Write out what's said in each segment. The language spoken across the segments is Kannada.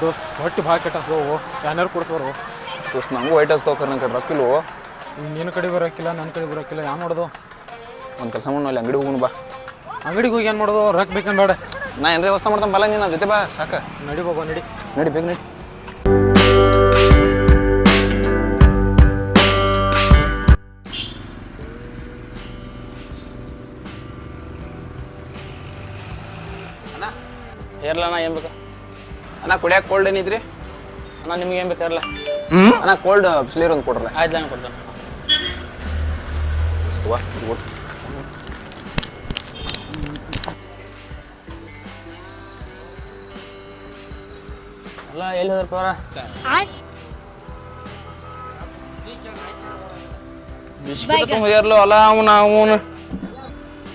ದೋಸ್ತ್ ಹೊಟ್ಟೆ ಭಾಳ ಕೆಟ್ಟಸ್ದವು ಯಾರು ಕೊಡಿಸೋರು ದೋಸ್ತ್ ನಂಗೂ ವೈಟ್ ಹಚ್ತಾವ ಕರ್ ನನ್ನ ಕಡೆ ರೊಕ್ಕಿಲ್ವೋ ನಿನ್ನ ಕಡೆ ಬರೋಕ್ಕಿಲ್ಲ ನನ್ನ ಕಡೆ ಬರೋಕ್ಕಿಲ್ಲ ಏನು ಮಾಡೋದು ಒಂದು ಕೆಲಸ ಮಾಡಿ ಅಲ್ಲಿ ಅಂಗಡಿಗೆ ಹೋಗೋಣ ಬಾ ಅಂಗಡಿಗೆ ಹೋಗಿ ಏನು ಮಾಡೋದು ರೊಕ್ಕ ಬೇಕಂದ್ ಬೇಡ ನಾ ಏನ್ರಿ ವ್ಯವಸ್ಥೆ ಮಾಡ್ತಾನೆ ಬಲ್ಲ ನೀನು ಜೊತೆ ಬಾ ಸಾಕ ನಡಿ ಬಾಬಾ ನಡಿ ನಡಿ ಬೇಗ ನಡಿ ಅಣ್ಣ ಹೇರ್ಲ ಅಣ್ಣ ಏನು ಬೇಕಾ ಅಣ್ಣ ಕುಡಿಯಾಕ ಕೋಲ್ಡ್ ಏನಿದ್ರಿ ಅಣ್ಣ ನಿಮ್ಗೆ ಏನು ಬೇಕಾರಲ್ಲ ಅಣ್ಣ ಕೋಲ್ಡ್ ಬಿಸಿನೀರು ಒಂದು ಕೊಡ್ರಲ್ಲ ಆಯ್ತು ನಾನು ಕೊಡ್ತೇನೆ ಅಲ್ಲ ಎಲ್ಲಿ ಹೋದ್ರಪ್ಪ ಅವರ ಬಿಸ್ಕಿಟ್ ತುಂಬಿರ್ಲು ಅಲ್ಲ ಅವನು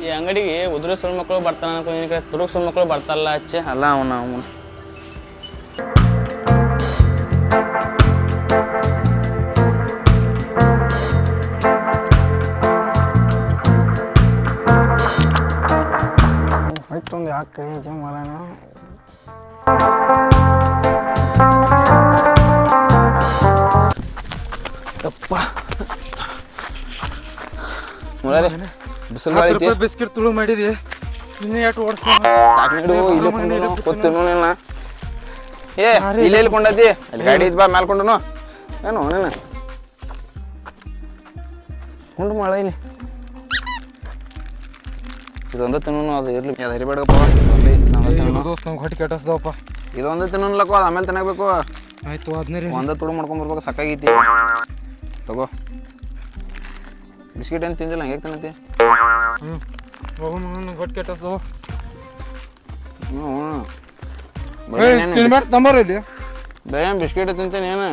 ಈ ಅಂಗಡಿಗೆ ಉದುರು ಸುಳ್ಳು ಮಕ್ಕಳು ಬರ್ತಾನ ಅನ್ಕೊಂಡು ತುಡುಕ್ ಸುಳ್ಳು ಮಕ್ಕಳು ಬರ್ತಾರಲ್ಲ ಹಚ್ಚೆ ಅಲ್ಲ ಅವನು ಮತ್ತೊಂದು ಯಾಕೆ ಕಡೆ ಜಮ್ ಮಾಡೋಣ ಅಪ್ಪ ಮುರಾರಿ ಬಿಸಿಲು ಭಾಳ ಐತಿ ಬಿಸ್ಕಿಟ್ ತುಳು ಮಾಡಿದಿ ಇನ್ನೇ ಎಷ್ಟು ಓಡಿಸ್ತೀನಿ ಸಾಕು ನೀಡು ಇಲ್ಲೇ ಕೂತ್ತೀನು ನೀನು ಏ ಇಲ್ಲೇ ಇಲ್ಲಿ ಕೊಂಡತಿ ಅಲ್ಲಿ ಗಾಡಿ ಇದ್ ಬಾ ಮ್ಯಾಲ್ ಕೊಂಡನು ಏನು ನೀನು ಕೊಂಡು ಮಾಡ ಇಲ್ಲಿ ಇದೊಂದು ತಿನ್ನೋನು ಅದು ಇರ್ಲಿ ಅದು ಹರಿಬೇಡಪ್ಪ ದೋಸ್ತ್ ನಂಗೆ ಹೊಟ್ಟೆ ಕೆಟ್ಟಸ್ದವಪ್ಪ ಇದೊಂದು ತಿನ್ನೋನ್ಲಕ್ಕೋ ಅದು ಆಮೇಲೆ ತಿನ್ನಬೇಕು ಆಯ್ತು ಅದನ್ನೇ ರೀ ಒಂದೇ ತುಡು ಮಾಡ್ಕೊಂಬರ್ಬೇಕು ಸಾಕಾಗೈತಿ ತಗೋ ಬಿಸ್ಕಿಟ್ ಏನು ತಿಂದಿಲ್ಲ ಹೇಗೆ ತಿನ್ನತಿ ಹೋಗೋ ನಂಗೆ ಹೊಟ್ಟೆ ಕೆಟ್ಟಸ್ದವ ತಿನ್ಬೇಡ ತಂಬಾರ ಇಲ್ಲಿ ಬೇರೆ ಬಿಸ್ಕಿಟ್ ತಿಂತೇನೆ ಏನು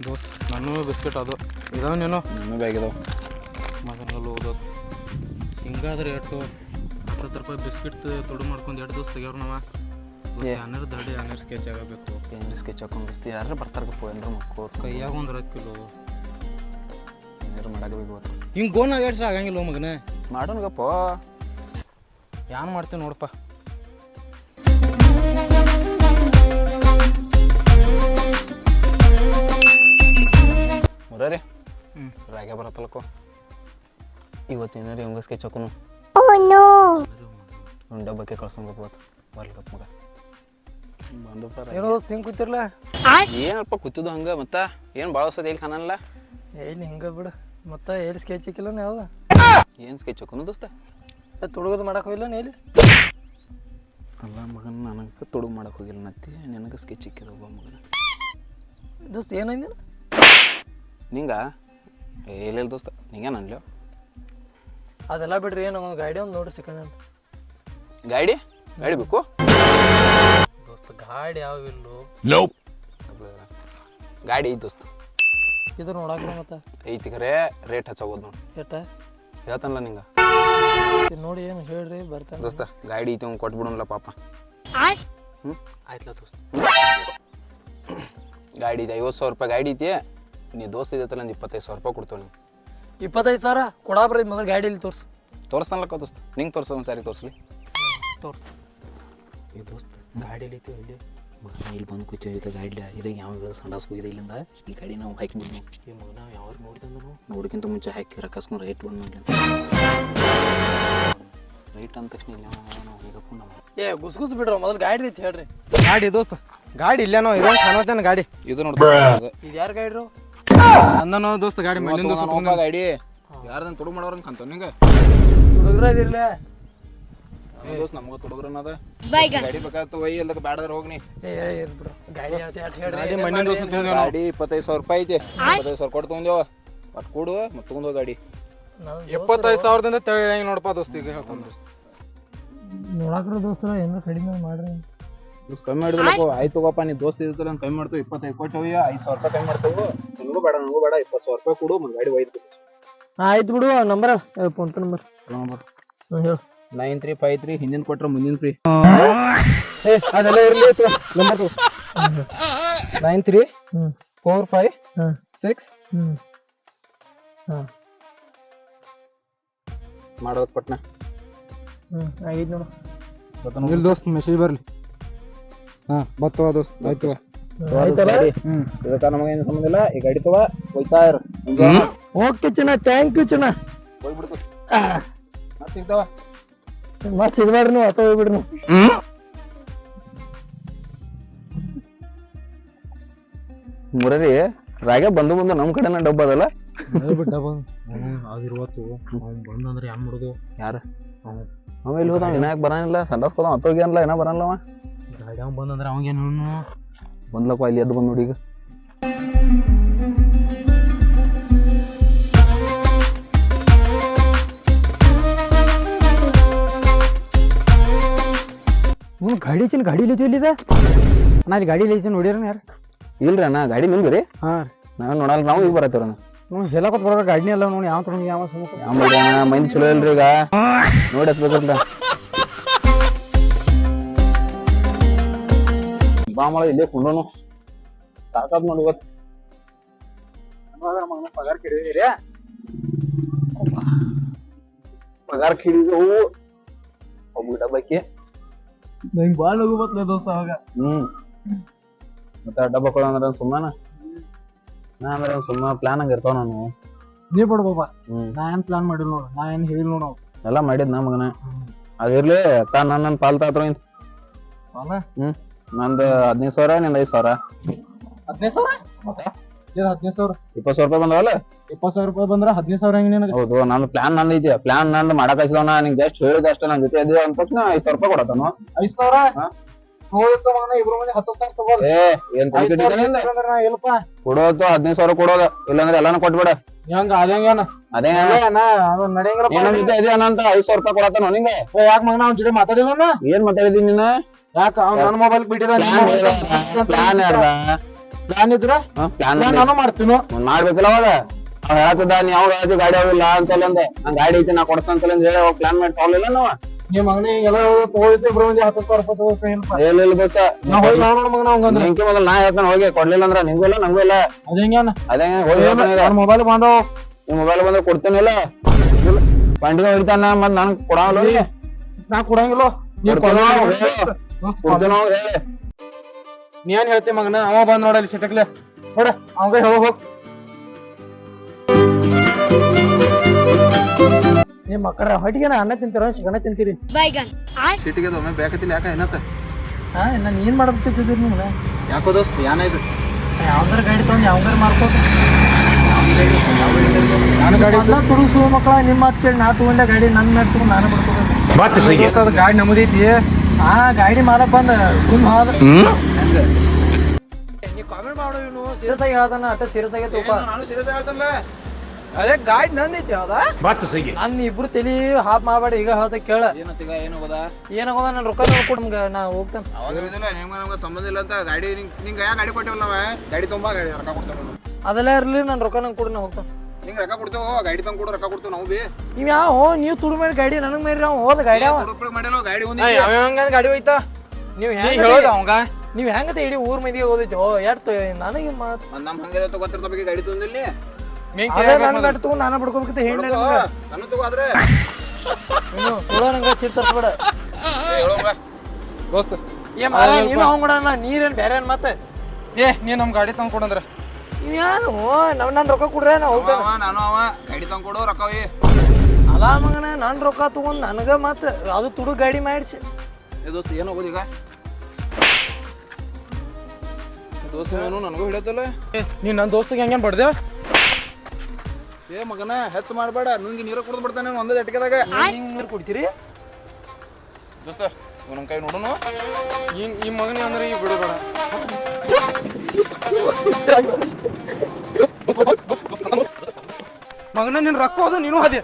ದೋಸ್ತ್ ನಾನು ಬಿಸ್ಕಿಟ್ ಅದು ಇದಾವ ನೀನು ಇನ್ನೂ ಬೇಕಿದಾವ ಮೊದಲು ದೋಸ್ತ್ ಹಿಂಗಾದ್ರೆ ಎಷ್ಟು 20 ರೂಪಾಯಿ ಬಿಸ್ಕಿಟ್ ತುಡು ಮಾಡ್ಕೊಂಡು ಎರಡು ದೋಸ್ತ್ ತೆಗ್ಯಾರ ನಾವ ಯಾರು ದಡಿ ಯಾರು ಸ್ಕೆಚ್ ಆಗಬೇಕು ಏನು ಸ್ಕೆಚ್ ಹಾಕೊಂಡು ಯಾರು ಬರ್ತಾರಪ್ಪ ಎಲ್ಲರೂ ಮಕ್ಕಳು ಕೈಯಾಗ ಒಂದು ರೊಕ್ಕಿಲ್ಲ ಏನಾರು ಮಾಡಾಕಬೇಕು ಇವತ್ತು ಹಿಂಗೆ ಗೋನಾಗ ಎಷ್ಟು ಆಗಂಗಿಲ್ಲ ಮಗನೇ ಮಾಡೋಣಗಪ್ಪ ಏನು ಮಾಡ್ತೀವಿ ನೋಡಪ್ಪ ಮುರಾರಿ ರಾಗೆ ಬರತ್ತಲ್ಲಕ್ಕೋ ಇವತ್ತು ಏನಾರು ಹೆಂಗ ಸ್ಕೆಚ್ ಹಾಕೋನು ಒಂದು ಡಬ್ಬಕ್ಕೆ ಕಳ್ಸೋಂಗಪ್ಪ ಇವತ್ತು ಬರ್ಲಿಕ್ಕಪ್ಪ ಮಗ ಏನೋ ಸಿಂಗ್ ಕೂತಿರ್ಲ ಏನಪ್ಪ ಕೂತಿದ್ದು ಹಂಗೆ ಮತ್ತೆ ಏನು ಭಾಳ ಹೊಸದು ಎಲ್ಲಿ ಕಾಣಲ್ಲ ಎಲ್ಲಿ ಹಿಂಗೆ ಬಿಡು ಮತ್ತೆ ಎಲ್ಲಿ ಸ್ಕೆಚ್ ಹಾಕಿಲ್ಲ ಯಾವ್ದು ಏನು ಸ್ಕೆಚ್ ಹಾಕೋನು ದೋಸ್ತ ತುಡುಗೋದು ಮಾಡಕ್ಕೆ ಹೋಗಿಲ್ಲ ಎಲ್ಲಿ ಅಲ್ಲ ಮಗನ ನನಗೆ ತುಡುಗು ಮಾಡಕ್ಕೆ ಹೋಗಿಲ್ಲ ನತ್ತಿ ನನಗೆ ಸ್ಕೆಚ್ ಇಕ್ಕಿದೊಬ್ಬ ಮಗನ ದೋಸ್ತ್ ಏನಂದಿನ ನಿಂಗ ಇಲ್ಲ ದೋಸ್ತ ನಿಂಗೆ ನನ್ಲಿ ಅದೆಲ್ಲ ಬಿಡ್ರಿ ಏನು ಒಂದು ಗಾಡಿ ಒಂದು ನೋಡಿ ಸಿಕ್ಕಣ ಗಾಡಿ ಗಾಡಿ ಬೇಕು ದೋಸ್ತ ಗಾಡಿ ಯಾವ ಇಲ್ಲೋ ಗಾಡಿ ಐತಿ ದೋಸ್ತ ಇದು ನೋಡಾಕ ಮತ್ತೆ ಐತಿ ಖರೆ ರೇಟ್ ಹಚ್ಚೋಗೋದು ನೋಡಿ ಎಟ್ಟ ಹೇಳ್ತಾನಲ್ಲ ನಿಂಗೆ ನೋಡಿ ಏನು ಹೇಳ್ರಿ ಬರ್ತಾನೆ ದೋಸ್ತ ಗಾಡಿ ಐತಿ ಅವ್ನು ಕೊಟ್ಬಿಡೋನಲ್ಲ ಪಾಪ ಹ್ಞೂ ಆಯ್ತಲ್ಲ ದೋಸ್ತ ಗಾಡಿ ಐತಿ 50,000 ರೂಪಾಯಿ ಗಾಡಿ ಐತಿ ನೀ ದೋಸ್ತ ಇದೈತಲ್ಲ ಒಂದು 25,000 ರೂಪಾಯಿ ಕೊಡ್ತೇವೆ ನೀವು 25,000 ಕೊಡಾಬ್ರಿ ಮೊದಲು ಗಾಡಿ ಇಲ್ಲಿ ತೋರಿಸ್ತಾನಲ್ಲಕ್ಕ ದೋಸ್ತ ನಿಂಗೆ ತೋರಿಸೋ ಒಂದು ಸಾರಿ ತೋರಿಸ್ಲಿ ತೋರ್ಸ್ ಈ ದೋಸ್ತ ಗಾಡಿಯಲ್ಲಿ ಐತಿ ಇಲ್ಲಿ ಇಲ್ಲಿ ಬಂದು ಕೂತಿದ್ದ ಗಾಡಿ ಇದು ಯಾವ ಸಂಡಾಸ್ ಹೋಗಿದೆ ಇಲ್ಲಿಂದ ಈ ಗಾಡಿ ನಾವು ಹಾಕಿಬಿಡ್ನು ಈ ಮಗ ನಾವು ಯಾವಾಗ ನೋಡಿದಂದು ನೋಡಕ್ಕಿಂತ ಮುಂಚೆ ಹಾಕಿ ರೊಕ್ಕಸ್ಕೊಂಡು ರೈಟ್ ಬಂದು ರೈಟ್ ಅಂದ ತಕ್ಷಣ ಇಲ್ಲ ನಾವು ಹೇಗಪ್ಪ ನಾವು ಏ ಗುಸ್ಗುಸ್ ಬಿಡ್ರಿ ಮೊದಲು ಗಾಡಿ ಐತಿ ಹೇಳ್ರಿ ಗಾಡಿ ದೋಸ್ತ ಗಾಡಿ ಇಲ್ಲೇನೋ ಇದೊಂದು ಕಾಣೋತೇನ ಗಾಡಿ ಇದು ನೋಡ್ತಾ ಇದು ಯಾರು ಗಾಡಿ ಅಂದನೋ ದೋಸ್ತ ಗಾಡಿ ಮಲ್ಲಿಂದ ದೋಸ್ತ ಗಾಡಿ ಯಾರ್ದನ್ ತುಡು ಮಾಡೋರಂಗೆ ಕಂತ ನಿಂಗೆ ಹುಡುಗ್ರ ಇದಿರ್ಲೇ ದೋಸ್ತ ನಮ್ಗೆ ತುಡುಗ್ರನ್ನದ ಗಾಡಿ ಬೇಕಾಯ್ತು ಒಯ್ಯಿ ಎಲ್ಲಕ್ಕೆ ಬ್ಯಾಡದ್ರ ಹೋಗ್ನಿ ಏ ಬಿಡ್ರಿ ಗಾಡಿ ಹೇಳ್ರಿ ಗಾಡಿ ಮಣ್ಣಿನ ದೋಸ್ತ ಗಾಡಿ 25,000 ರೂಪಾಯಿ ಐತಿ 25,000 ಕೊಟ್ಟು ತೊಗೊಂದೇವ ಒಟ್ಟು ಕೊಡು ಮತ್ತೆ ತೊಗೊಂಡೋ ಗಾಡಿ 25,000ದಿಂದ ತೆಳಿ ನೋಡಪ್ಪ ದೋಸ್ತ ಈಗ ಹೇಳ್ತಾನೆ ದೋಸ್ತ ನೋಡಾಕ್ರ ದೋಸ್ತರ ಏನಾರ ಕಡಿಮೆ ಮಾಡ್ರಿ ಕಮ್ಮಿ ಮಾಡಿದ್ರಪ್ಪ ಆಯ್ತು ತಗೋಪ್ಪ ನೀ ದೋಸ್ತ ಇರ್ತಾರ ಕಮ್ಮಿ ಮಾಡ್ತೀವಿ 25 ಕೊಟ್ಟವಿ 5,000 ರೂಪಾಯಿ ಕಮ್ಮಿ ಮಾಡ್ತೇವೆ ನನಗೂ ಬೇಡ 20,000 ರೂಪಾಯಿ ಕೊಡು ಮತ್ತೆ ಗಾಡಿ ಒಯ್ದು ಆಯ್ತು ಬಿಡು ನಂಬರ್ ಫೋನ್ ಪೇ ನಂಬರ್ ಹೇಳು 9353 ಹಿಂದಿನ ಕೊಟ್ರ ಮುಂದಿನ ಫ್ರೀ ಅದೆಲ್ಲ ಇರ್ಲಿ ನಂಬರ್ 9345 6 ಹಾಂ ಮಾಡೋದು ಪಟ್ನ ಆಗೈತೆ ನೋಡು. ಇಲ್ಲಿ ದೋಸ್ತ್ ಮೆಸೇಜ್ ಬರ್ಲಿ. ಬತ್ತವ ದೋಸ್ತ್ ಆಯ್ತು. ಆಯ್ತಲ್ಲ? ಇದಕ್ಕ ನಮಗೇನು ಸಂಬಂಧ ಇಲ್ಲ. ಈ ಗಾಡಿ ತಗೋ ಹೋಯ್ತಾ ಇರು. ಓಕೆ ಚಿನ್ನ, ಥ್ಯಾಂಕ್ ಯು ಚಿನ್ನ. ಹೋಗ್ಬಿಡ್ತು ಮತ್ತೆ ಸಿಗ್ತಾವ. ಮತ್ತೆ ಸಿಗ್ಬೇಡ್ರಿ ನೀವು, ಅಥವಾ ಹೋಗ್ಬಿಡ್ರಿ ನೀವು. ಮುರರಿ ರಾಗ ಬಂದು ನಮ್ ಕಡೆನ ಡಬ್ಬ ಅದಲ್ಲ. ಬಿಟ್ಟ ಅದಿರುವತ್ತು ಬಂದಂದ್ರೆ ಏನ್ ಮಾಡುದು? ಯಾರ ಅವ ಇಲ್ಲಿ ಹೋದ ಇನ್ನ ಯಾಕೆ ಬರಾನಿಲ್ಲ? ಸಂಡಾಸ್ ಹೋದ ಅತ್ತೋಗ್ಯಾನಲ್ಲ, ಏನ ಬರಲ್ಲ ಅವ. ಗಾಡಿ ಅವ್ ಬಂದಂದ್ರೆ ಅವಂಗೇನು ಬಂದ್ಲಪ್ಪ ಇಲ್ಲಿ ಎದ್ದು ಬಂದ್ ನೋಡಿ ಈಗ. ನೀವು ಗಾಡಿ ಚಿನ್ನ ಗಾಡಿ ಇಲ್ಲಿದ್ದು ಇಲ್ಲಿದೆ? ನಾ ಇಲ್ಲಿ ಗಾಡಿ ಇಲ್ಲಿದ್ದು ನೋಡಿರ ಯಾರು? ಇಲ್ರಿ ಅಣ್ಣ ಗಾಡಿ ನಿಮ್ದು ರೀ? ಹಾಂ ನಾವ್ ನೋಡಲ್ಲ, ನಾವು ಈಗ ಬರತ್ತೇವ್ರ. ನೀವು ಹೇಳಕೊತ್ ಬರೋ ಗಾಡಿನೇ ಅಲ್ಲ ನೋಡಿ, ಯಾವ ತೊಗೊಂಡು ಯಾವ ಮೈಂದ್ ಚಲೋ ಇಲ್ರಿ ಈಗ, ನೋಡಿ ಹತ್ಬೇಕಂತ. ಬಾ ಮಾಡ ಇಲ್ಲೇ ಕುಂಡ್ರು ಸಾಕಾದ್ ನೋಡಿ ಇವತ್ತು. ಪಗಾರ ಕಿಡಿದಿರಿ, ಪಗಾರ ಕಿಡಿದವು ಒಬ್ಬ ಡಬ್ಬಕ್ಕೆ. ನಂಗೆ ಭಾಳ ಲಗು ಬತ್ತಲ ದೋಸ್ತ ಅವಾಗ. ಮತ್ತೆ ಡಬ್ಬ ಕೊಡಂದ್ರ ಸುಮ್ಮನ ನಾ ಅಂದ್ರೆ ಸುಮ್ಮ ಪ್ಲಾನ್ ಹಂಗ ಇರ್ತಾವ ನಾನು. ನೀ ಬಿಡು ಬಾಬಾ, ನಾ ಏನ್ ಪ್ಲಾನ್ ಮಾಡಿಲ್ಲ ನೋಡು, ನಾ ಏನ್ ಹೇಳಿಲ್ಲ ನೋಡು. ಎಲ್ಲ ಮಾಡಿದ್ ನಾ ಮಗನ. ಅದಿರ್ಲಿ ತಾ ನನ್ನ ಪಾಲ್ತಾತ್ರ ನಂದು 15,000 ನಿಂದ 5,000. 15,000? ಮತ್ತೆ ಇದು 15,000. 20,000 ರೂಪಾಯಿ ಬಂದವಲ್ಲ? 20,000 ರೂಪಾಯಿ ಬಂದ್ರ 15,000 ಹೆಂಗ್ ನಿನಗೆ? ಹೌದು, ನಂದು ಪ್ಲಾನ್ ನಂದು ಐತಿ. ಪ್ಲಾನ್ ನಂದು ಮಾಡಕ್ ಹಚ್ಚಿದವನ ನಿಂಗೆ ಜಸ್ಟ್ ಹೇಳಿದ ಅಷ್ಟೇ. ನನ್ ಜೊತೆ ಅದೇ ಅಂದ ತಕ್ಷಣ 5,000 ರೂಪಾಯಿ ಕೊಡತಾನು. 5,000? ಹೋಗ್ತ ಮಗನ, ಇಬ್ರು ಮಂದಿ 10,000 ತಗೋದು. ಏನ್ ಇಲ್ಲಪ್ಪ ಕೊಡೋದು 15,000 ಕೊಡೋದು, ಇಲ್ಲಾಂದ್ರೆ ಎಲ್ಲಾನು ಕೊಟ್ಬಿಡ. ಹೆಂಗ ಅದೇಂಗೇನ? ಅದೇ ನಡೆಯಂಗಿಲ್ಲ. ಏನೋ ಜೊತೆ ಅದೇ ಅನ್ನಂತ 5,000 ರೂಪಾಯಿ ಕೊಡತಾನ ನಿಂಗೆ. ಯಾಕೆ ಮಗನ ಅವ್ನ ಜೊತೆ ಮಾತಾಡಿಲ್ಲ? ಏನ್ ಮಾತಾಡಿದೀನಿ ನೀನು? ಯಾಕ ಅವ್ನ ನನ್ನ ಮೊಬೈಲ್ ಬಿಟ್ಟಿದ? ಪ್ಲಾನ್ ಯಾರ್ದ? ಪ್ಲಾನ್ ಇದ್ರ ಪ್ಲಾನ್ ನಾನು ಮಾಡ್ತೀನೋ. ಮಾಡ್ಬೇಕಲ್ಲ ಅವಾಗ. ಅವ್ ಹೇಳ್ತಿದ್ದ ನೀ ಯಾವಾಗ ಹೇಳ್ತಿ ಗಾಡಿ ಅವಿಲ್ಲ ಅಂತಲ್ಲ ಅಂದೆ. ನನ್ ಗಾಡಿ ಐತಿ ನಾ ಕೊಡ್ತಂತಲ್ಲ ಅಂತ ಹೇಳಿ ಅವಾಗ ಪ್ಲಾನ್ ಮಾಡಿ ತಗೊಳ್ಳಿಲ್ಲ ನಾವ. ನಿಮ್ಮ ಮಗನ ಎಲ್ಲ ತಗೋಯ್ತು, ಇಬ್ರು ಮಂದಿ 10,000 ರೂಪಾಯಿ ತಗೋಬೇಕು. ಇಲ್ಲ ಗೊತ್ತ ನಾ ಹೋಗಿ ನೋಡ ಮಗನ ಅವಂಗಂದ್ರೆ ನಿಂಗೆ ಮೊದಲು ನಾ ಹೇಳ್ತಾನೆ ಹೋಗಿ, ಕೊಡ್ಲಿಲ್ಲ ಅಂದ್ರ ನಿಂಗೂ ಇಲ್ಲ ನಂಗೂ ಇಲ್ಲ. ಅದೇಂಗೇನ? ಅದೇ ಹೋಗಿ ನನ್ನ ಮೊಬೈಲ್ ಬಂದವ. ನಿಮ್ ಮೊಬೈಲ್ ಬಂದ್ರೆ ಕೊಡ್ತೇನಿಲ್ಲ. ಪಂಡಿತ ಹೊಡಿತಾನ ಮತ್ ನನ್ ಕೊಡಲ್ಲ. ನಾ ಕೊಡಂಗಿಲ್ಲ. ನೀ ಹೇಳಿ ನೀ ಏನ್ ಹೇಳ್ತಿ ಮಗನ? ಅವ ಬಂದ್ ನೋಡಲ್ಲಿ ಸಿಟಕ್ಲೆ ನೋಡ, ಅವಂಗ ಹೇಳ ಹೋಗ್. ನಿಮ್ ಮಕ್ಕಳ ಹೊಟ್ಟಿಗೆ ಅನ್ನ ತಿಂತೀರ, ಶಿಗಣ ತಿಂತೀರಿ? ಸಿಟಿಗೆ ಒಮ್ಮೆ ಬೇಕತ್ತಿಲ್ಲ. ಯಾಕ ಏನತ್ತ? ಹಾ, ನಾನು ಏನ್ ಮಾಡಬೇಕಿದ್ದೀರಿ ನಿಮ್ಗೆ? ಯಾಕೋ ದೋಸ್ತ್ ಏನಾಯ್ತು? ಯಾವ್ದಾರ ಗಾಡಿ ತಗೊಂಡು ಯಾವ್ದಾರ ಮಾಡ್ಕೋತ ನಾನು ಗಾಡಿ ತುಡುಸು ಮಕ್ಕಳ. ನಿಮ್ಮ ಮಾತು ಕೇಳಿ ನಾ ತಗೊಂಡೆ ಗಾಡಿ, ನನ್ನ ಮೇಲೆ ತಗೊಂಡು ನಾನು ಮಾಡ್ಕೋಬೇಕು. ಗಾಡಿ ನಮ್ಮದೈತಿ. ಆ ಗಾಡಿ ಮಾಲಕ್ ಬಂದ ತುಂಬ ಹೋದ. ನೀ ಕಾಮೆಂಟ್ ಮಾಡೋ, ಇವನು ಸೀರಿಯಸ್ ಆಗಿ ಹೇಳ್ತಾನ, ಅಷ್ಟ ಸೀರಿಯಸ್ ಆಗೈತಿ. ನಾನು ಸೀರಿಯಸ್ ಹೇಳ್ತಾನಲ್ಲ. ಅದೇ ಗಾಡಿ ನಂದೈತಿ. ಹೌದಾ? ನಾನು ಇಬ್ರು ತಲಿ ಹಾಪ್ ಮಾಡಬೇಡ. ಈಗ ಹೇಳ್ತ ಕೇಳ. ಏನತ್ತೀಗ ಏನಾಗೋದ? ಏನಾಗೋದ? ನಾನು ರೊಕ್ಕ ಕೊಡು ನಮ್ಗೆ, ನಾ ಹೋಗ್ತೇನೆ. ಅವಾಗ ನಮ್ಗೆ ಸಂಬಂಧ ಇಲ್ಲ ಅಂತ. ಗಾಡಿ ನಿಂಗೆ ಯಾ ಗಾಡಿ ಕೊಟ್ಟೇವಲ್ಲ ನಾವ? ಗಾಡಿ ತುಂಬ ಗಾಡಿ ರೊಕ್ಕ ಕೊಡ್ತೇವೆ. ಅದೆಲ್ಲ ಇರ್ಲಿ, ನಾನು ರೊಕ್ಕ ನಂಗೆ ಕೊಡು, ನಾ ಹೋಗ್ತೇನೆ. ನಿಂಗೆ ರೊಕ್ಕ ಕೊಡ್ತೇವೆ, ಗಾಡಿ ತಂದು ಕೊಡು, ರೊಕ್ಕ ಕೊಡ್ತೇವೆ ನಾವು ಬಿ. ನೀವು ಯಾವ ನೀವು ತುಡು ಮಾಡಿ ಗಾಡಿ ನನಗೆ ಮೇರಿ ನಾವು ಹೋದ ಗಾಡಿ ಮಾಡಿಲ್ಲ ಗಾಡಿ ಗಾಡಿ ಹೋಯ್ತಾ? ನೀವು ಹೇಳೋದು ಅವಂಗ ನೀವು ಹೆಂಗತ ಇಡೀ ಊರ್ ಮಂದಿಗೆ ಓದೈತಿ. ಓ ಎಷ್ಟು ನನಗೆ ಮಾತು ನಮ್ಮ ಹಂಗೆ ಗೊತ್ತಿರ್ತ ಬಗ್ಗೆ ಗಾಡಿ ತಂದಿಲ್ಲ. ನನ್ನ ಗಾಡಿ ತಗೊಂಡು ನಾನು ಬಿಡ್ಕೋಬೇಕಂತ ಹೇಳಿ ನಾನು ತಗೋದ್ರೆ ಇನ್ನು ಸುಳ್ಳ ನಂಗೆ ಚಿರ್ ತರ್ಸ್ಬೇಡ ದೋಸ್ತ. ನೀನು ಅವ್ ಕೊಡಲ್ಲ, ನೀರೇನು ಬೇರೆ ಏನ್ ಮತ್ತೆ? ನೀ ನಮ್ ಗಾಡಿ ತಂದ್ ಕೊಡಂದ್ರ ಯಾರು ನಾನು ರೊಕ್ಕ ಕೊಡ್ರೆ ನಾ ಹೋಗ್ತೇನೆ. ನಾನು ಅವ ಗಾಡಿ ತಂದು ಕೊಡು ರೊಕ್ಕ. ಅಲ್ಲ ಮಗನ, ನಾನು ರೊಕ್ಕ ತಗೊಂಡ್ ನನಗ ಮತ್ತೆ ಅದು ತುಡು ಗಾಡಿ ಮಾಡಿಸಿ. ದೋಸ್ತ ಏನು ಹೋಗೋದು ಈಗ? ದೋಸ್ತ ಏನು ನನಗೂ ಹಿಡಿಯತ್ತಲ್ಲ. ನೀನ್ ನನ್ ದೋಸ್ತಿಗೆ ಹೆಂಗೇನ್ ಬಡ್ದೆ? ಏ ಮಗನ ಹೆಚ್ಚು ಮಾಡಬೇಡ, ನುಂಗಿ ನೀರು ಕುಡಿದು ಬಿಡ್ತಾನೆ ಒಂದೇ ಎಟ್ಕೆದಾಗ. ನೀರು ಕುಡ್ತೀರಿ ದೋಸ್ತ ನಮ್ಮ ಕೈ ನೋಡೋನು. ಈ ಮಗನಿ ಅಂದ್ರೆ ಈ ಬಿಡಬೇಡ. ಮಗನ ನಿನ್ ರೊಕ್ಕ ಹೋದ, ನೀನು ಅದೇ.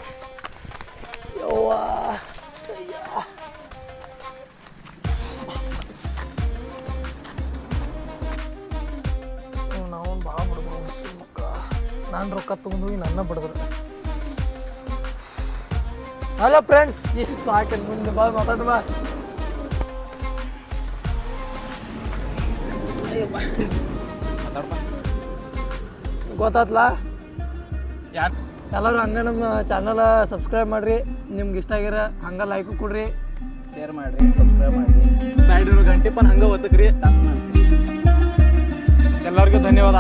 ನಾವು ಭಾಳ ಬಿಡಿದ್ರು ಮಕ್ಕಳ. ನಾನು ರೊಕ್ಕ ತಗೊಂಡು ನನ್ನ ಬಿಡಿದ್ರು. ಹಲೋ ಫ್ರೆಂಡ್ಸ್, ಸಾಕೆ ಮುಂದೆ ಬಾ ಮಾತಾಡುವ. ಗೊತ್ತಾತ್ಲ ಯಾರು ಎಲ್ಲರೂ ಹಂಗೆ ನಮ್ಮ ಚಾನಲ್ ಸಬ್ಸ್ಕ್ರೈಬ್ ಮಾಡಿರಿ. ನಿಮ್ಗೆ ಇಷ್ಟ ಆಗಿರ ಹಂಗೆ ಲೈಕು ಕೊಡ್ರಿ, ಶೇರ್ ಮಾಡಿರಿ, ಸಬ್ಸ್ಕ್ರೈಬ್ ಮಾಡಿರಿ, ಸೈಡ್ ಇರೋ ಗಂಟೆ ಪನ್ ಹಂಗೆ ಒತ್ತಕ್ರಿ. ತಮ್ಮ ಅನ್ಸಿ ಎಲ್ಲರಿಗೂ ಧನ್ಯವಾದ.